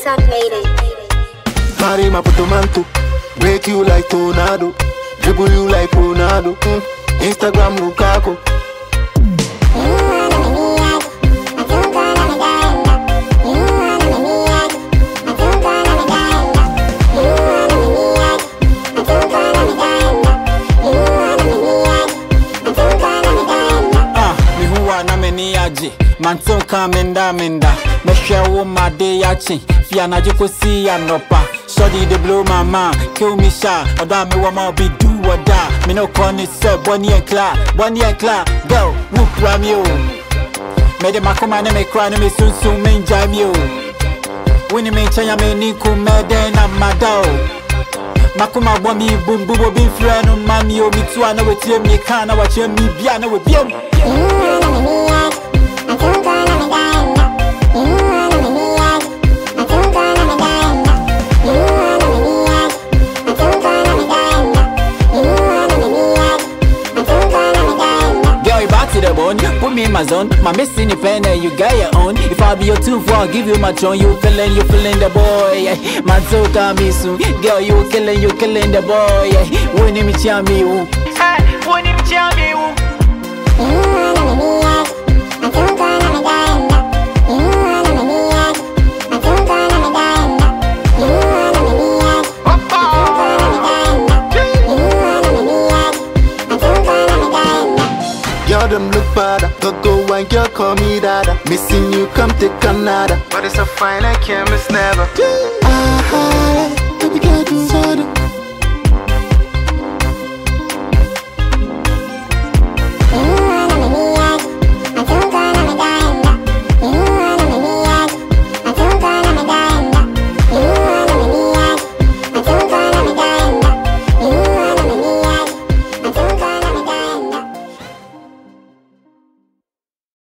Jackson made it. Marima Putomanto, break you like tornado, dribble you like Ronaldo. Instagram Lukaku. Manton kamenda menda, mesha wo made yachi, fiana jiko si anopa. Shoddy they blow my mind, kill me shy. Oda me wa ma be do or die. Me no corny sub, Bonnie and Clyde, go, whoop ram you. Me de makoma ne me cry ne me soon me jam you. Winnie me chanya me niku me den na madao. Makoma wa mi boom boom be friend on mami o mi tu ana we tie me kana wa che mi bia na we biem. Put me in my zone, my missing the pen and you got your own. If I be your too far, I'll give you my tone. You feeling the boy. My soul got me soon. Girl, you killing the boy. When me charm you, when me charm you. Girl, them look better. Go wine, girl, call me dada. Missing you, come to Canada. But it's so fine, I can't miss never. Baby girl, do harder.